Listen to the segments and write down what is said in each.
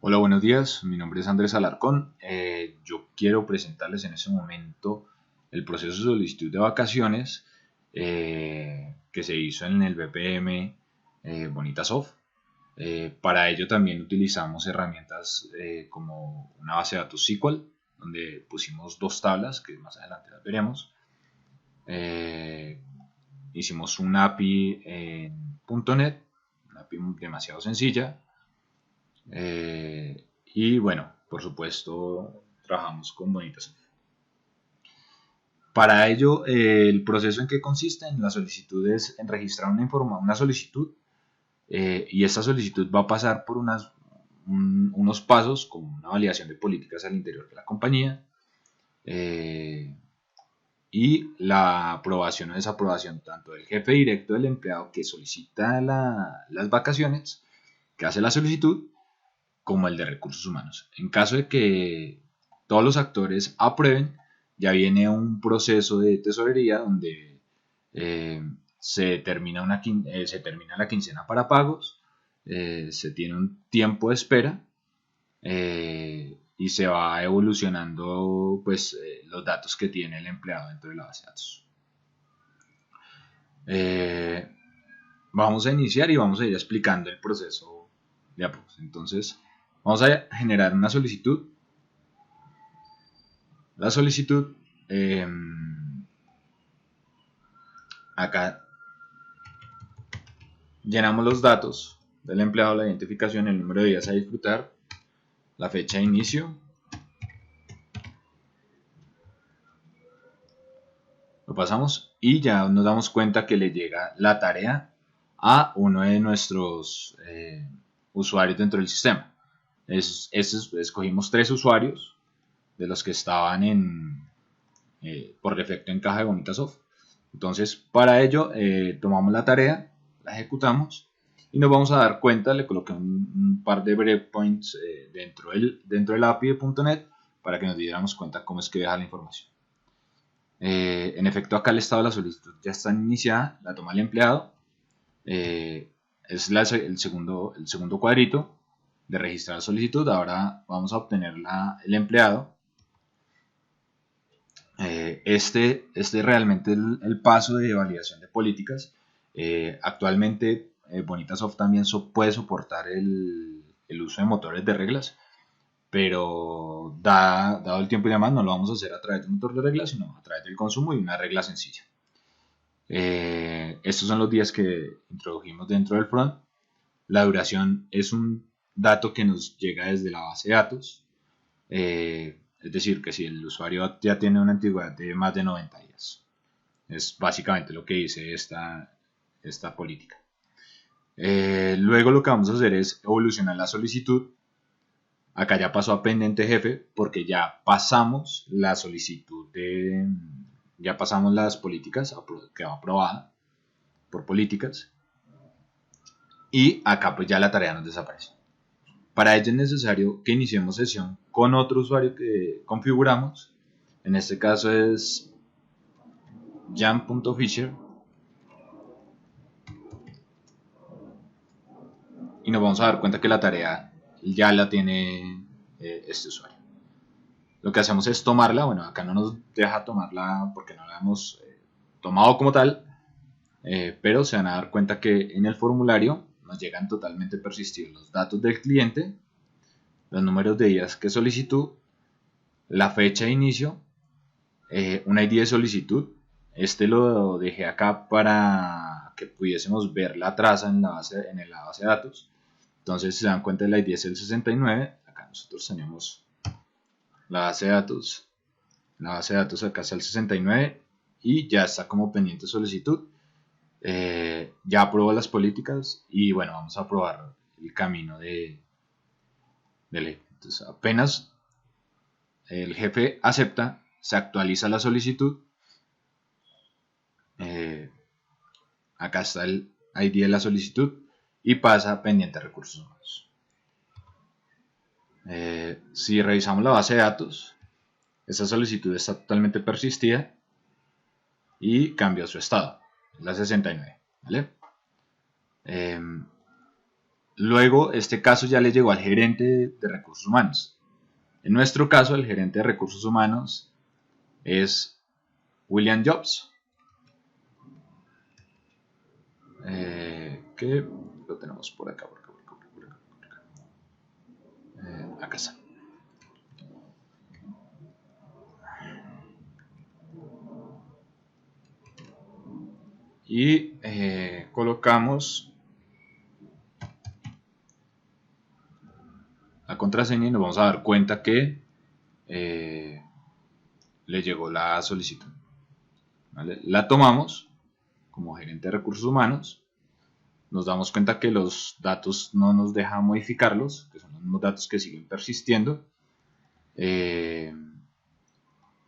Hola, buenos días. Mi nombre es Andrés Alarcón. Yo quiero presentarles en este momento el proceso de solicitud de vacaciones que se hizo en el BPM Bonitasoft. Para ello también utilizamos herramientas como una base de datos SQL, donde pusimos dos tablas que más adelante las veremos. Eh, Hicimos un API en .NET, una API demasiado sencilla. Y bueno, por supuesto, trabajamos con bonitas. Para ello, el proceso en que consiste en la solicitud es en registrar una solicitud y esta solicitud va a pasar por unos pasos como una validación de políticas al interior de la compañía eh, y la aprobación o desaprobación tanto del jefe directo del empleado que solicita las vacaciones, que hace la solicitud, como el de recursos humanos. En caso de que todos los actores aprueben, ya viene un proceso de tesorería donde eh, se termina la quincena para pagos, se tiene un tiempo de espera y se va evolucionando pues los datos que tiene el empleado dentro de la base de datos. Eh, Vamos a iniciar y vamos a ir explicando el proceso de a poco. Entonces, vamos a generar una solicitud. La solicitud, eh, acá llenamos los datos del empleado, la identificación, el número de días a disfrutar, la fecha de inicio, lo pasamos y ya nos damos cuenta que le llega la tarea a uno de nuestros usuarios dentro del sistema. Escogimos 3 usuarios de los que estaban por defecto en caja de Bonitasoft. Entonces, para ello, tomamos la tarea, la ejecutamos y nos vamos a dar cuenta, le coloqué un par de breakpoints dentro del API de .NET para que nos diéramos cuenta cómo es que deja la información. En efecto, acá el estado de la solicitud ya está iniciada, la toma el empleado, es el segundo cuadrito de registrar la solicitud. Ahora vamos a obtener el empleado. Este realmente es el paso de validación de políticas. Actualmente Bonitasoft también puede soportar el uso de motores de reglas, pero dado el tiempo y demás no lo vamos a hacer a través de un motor de reglas, sino a través del consumo y una regla sencilla. Estos son los días que introdujimos dentro del front. La duración es un dato que nos llega desde la base de datos. Es decir, que si el usuario ya tiene una antigüedad de más de 90 días. Es básicamente lo que dice esta política. Luego lo que vamos a hacer es evolucionar la solicitud. Acá ya pasó a pendiente jefe porque ya pasamos la solicitud ya pasamos las políticas, quedó aprobada por políticas. Y acá pues ya la tarea nos desaparece. Para ello es necesario que iniciemos sesión con otro usuario que configuramos. En este caso es jan.fisher y nos vamos a dar cuenta que la tarea ya la tiene este usuario. Lo que hacemos es tomarla, bueno, acá no nos deja tomarla porque no la hemos tomado como tal, pero se van a dar cuenta que en el formulario nos llegan totalmente persistir los datos del cliente, los números de días que solicitó, la fecha de inicio, un ID de solicitud. Este lo dejé acá para que pudiésemos ver la traza en la base de datos. Entonces, si se dan cuenta, el ID es el 69. Acá nosotros tenemos la base de datos. La base de datos acá está el 69 y ya está como pendiente solicitud. Ya aprobó las políticas y bueno, vamos a probar el camino de ley. Entonces, apenas el jefe acepta, se actualiza la solicitud. Acá está el ID de la solicitud y pasa pendiente a recursos humanos. Si revisamos la base de datos, esta solicitud está totalmente persistida y cambió su estado, la 69. ¿Vale? Luego, este caso ya le llegó al gerente de recursos humanos. En nuestro caso, el gerente de recursos humanos es William Jobs, que lo tenemos por acá, acá está. Y colocamos la contraseña y nos vamos a dar cuenta que le llegó la solicitud. ¿Vale? La tomamos como gerente de recursos humanos, nos damos cuenta que los datos no nos deja modificarlos, que son los mismos datos que siguen persistiendo.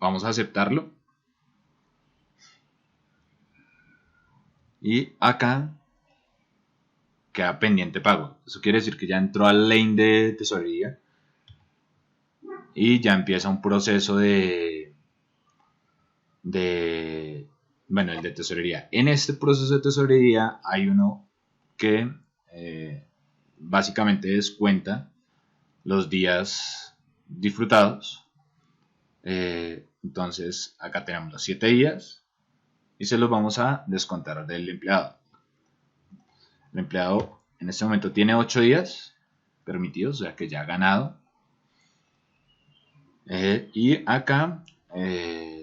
Vamos a aceptarlo. Y acá queda pendiente pago. Eso quiere decir que ya entró al lane de tesorería y ya empieza un proceso bueno, el de tesorería. En este proceso de tesorería hay uno que básicamente descuenta los días disfrutados. Entonces acá tenemos los 7 días y se los vamos a descontar del empleado. El empleado en este momento tiene 8 días permitidos, o sea que ya ha ganado. Y acá,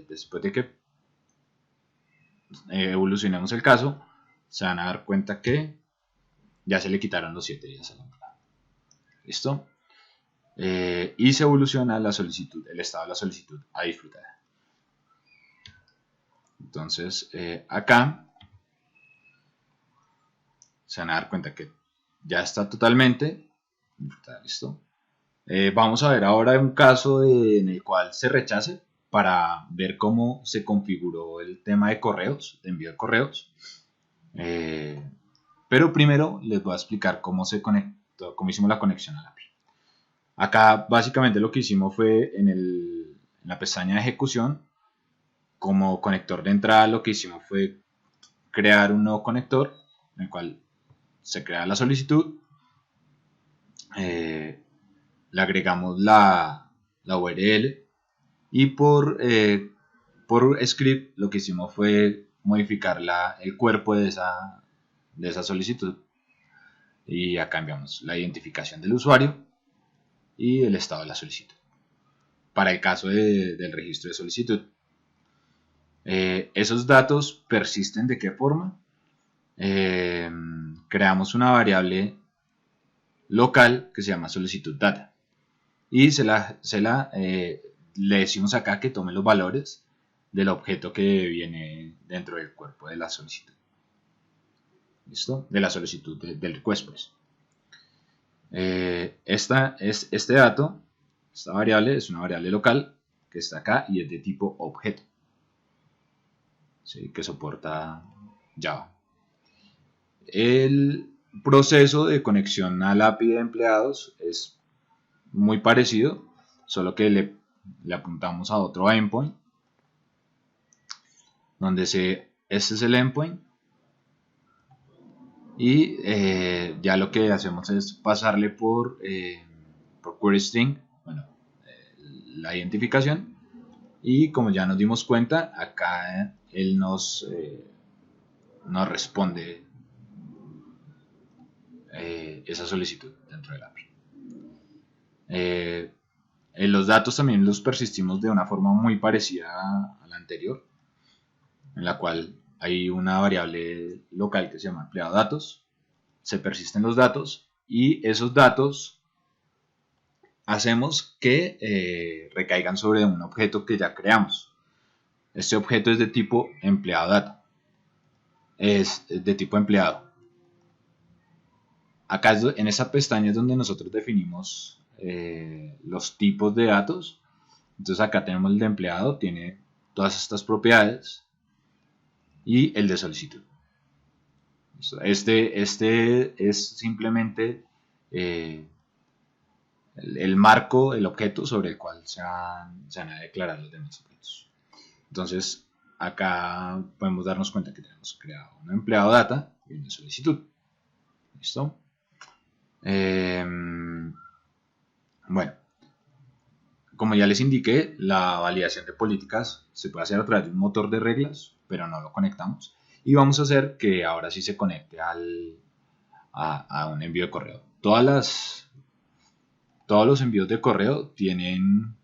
después de que evolucionemos el caso, se van a dar cuenta que ya se le quitaron los 7 días al empleado. ¿Listo? Y se evoluciona la solicitud, el estado de la solicitud a disfrutar. Entonces, acá se van a dar cuenta que ya está totalmente. ¿Listo? Vamos a ver ahora un caso en el cual se rechace para ver cómo se configuró el tema de correos, de envío de correos. Pero primero les voy a explicar cómo se conectó, cómo hicimos la conexión a la API. Acá básicamente lo que hicimos fue en la pestaña de ejecución, como conector de entrada, lo que hicimos fue crear un nuevo conector en el cual se crea la solicitud. Le agregamos la URL y por script lo que hicimos fue modificar el cuerpo de esa solicitud y acá cambiamos la identificación del usuario y el estado de la solicitud para el caso del registro de solicitud. Esos datos persisten ¿de qué forma? Creamos una variable local que se llama solicitud data y le decimos acá que tome los valores del objeto que viene dentro del cuerpo de la solicitud. ¿Listo? De la solicitud del request, pues. Este dato, esta variable es una variable local que está acá y es de tipo objeto, ¿sí? Que soporta Java. El proceso de conexión al API de empleados es muy parecido, solo que le apuntamos a otro endpoint, donde este es el endpoint y ya lo que hacemos es pasarle por query string, bueno, la identificación, y como ya nos dimos cuenta, acá él nos responde esa solicitud dentro del API. Los datos también los persistimos de una forma muy parecida a la anterior, en la cual hay una variable local que se llama empleado datos, se persisten los datos y esos datos hacemos que recaigan sobre un objeto que ya creamos. Este objeto es de tipo empleado data, es de tipo empleado. Acá en esa pestaña es donde nosotros definimos los tipos de datos. Entonces acá tenemos el de empleado, tiene todas estas propiedades y el de solicitud. Este es simplemente el marco, el objeto sobre el cual se van a declarar los demás objetos. Entonces acá podemos darnos cuenta que tenemos creado un empleado data y una solicitud. ¿Listo? Bueno, como ya les indiqué, la validación de políticas se puede hacer a través de un motor de reglas, pero no lo conectamos. Y vamos a hacer que ahora sí se conecte a un envío de correo. Todos los envíos de correo tienen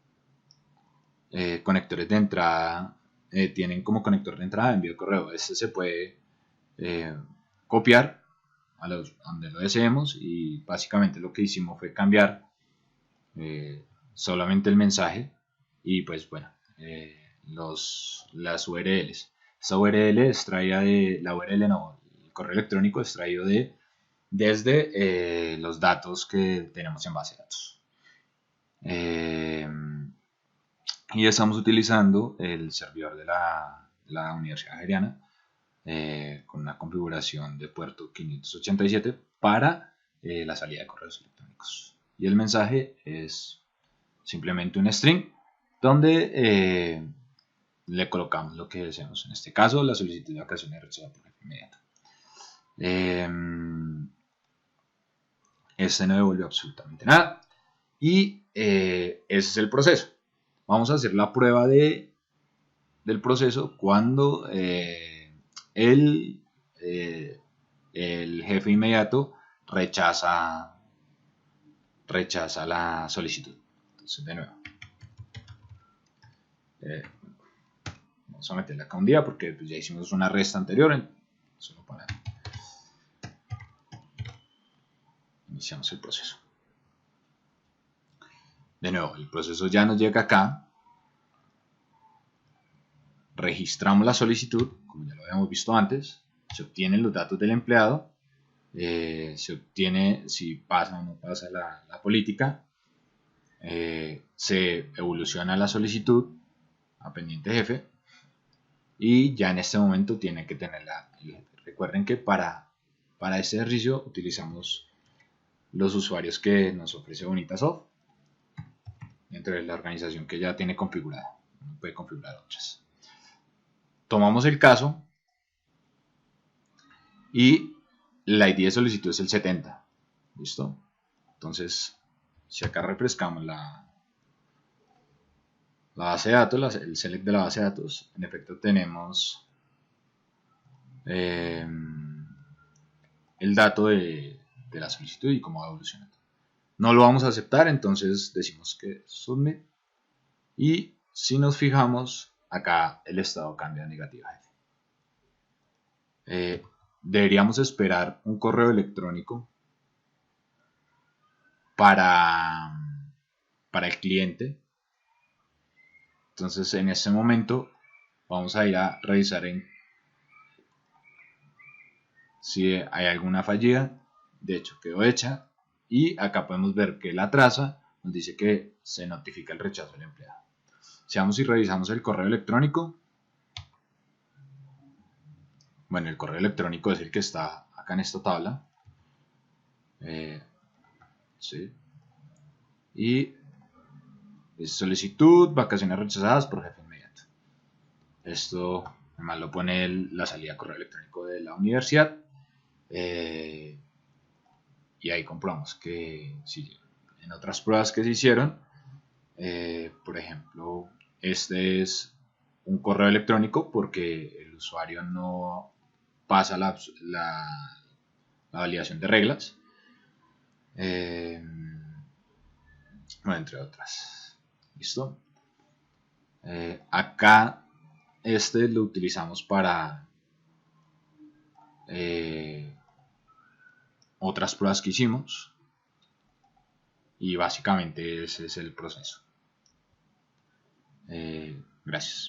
conectores de entrada, tienen como conector de entrada envío de correo. Este se puede copiar a donde lo deseemos, y básicamente lo que hicimos fue cambiar solamente el mensaje y pues bueno, las URLs. Esta URL extraída de la URL, no, el correo electrónico extraído desde los datos que tenemos en base de datos. Y estamos utilizando el servidor de la Universidad Javeriana con una configuración de puerto 587 para la salida de correos electrónicos. Y el mensaje es simplemente un string donde le colocamos lo que deseamos. En este caso, la solicitud de vacaciones rechazada por jefe inmediato. Este no devolvió absolutamente nada. Y ese es el proceso. Vamos a hacer la prueba del proceso cuando el jefe inmediato rechaza la solicitud. Entonces, de nuevo, vamos a meterle acá un día porque pues, ya hicimos una resta anterior. Solo para iniciamos el proceso. De nuevo, el proceso ya nos llega acá. Registramos la solicitud, como ya lo habíamos visto antes. Se obtienen los datos del empleado. Se obtiene si pasa o no pasa la política. Se evoluciona la solicitud a pendiente jefe. Y ya en este momento tiene que tenerla. Recuerden que para este ejercicio utilizamos los usuarios que nos ofrece Bonitasoft dentro de la organización que ya tiene configurada. No puede configurar otras. Tomamos el caso y la ID de solicitud es el 70. ¿Listo? Entonces, si acá refrescamos la base de datos, el select de la base de datos, en efecto tenemos el dato de la solicitud y cómo va evolucionando. No lo vamos a aceptar, entonces decimos que submit. Y si nos fijamos, acá el estado cambia a negativo. Deberíamos esperar un correo electrónico para el cliente. Entonces en este momento vamos a ir a revisar si hay alguna fallida. De hecho quedó hecha, y acá podemos ver que la traza nos dice que se notifica el rechazo del empleado. Si vamos y revisamos el correo electrónico, bueno, el correo electrónico es el que está acá en esta tabla. ¿Sí? Y es solicitud, vacaciones rechazadas por jefe inmediato. Esto además lo pone la salida de correo electrónico de la universidad. Y ahí comprobamos que sí, en otras pruebas que se hicieron, por ejemplo, este es un correo electrónico porque el usuario no pasa la validación de reglas. Bueno, entre otras. ¿Listo? Acá este lo utilizamos para otras pruebas que hicimos, y básicamente ese es el proceso. Gracias.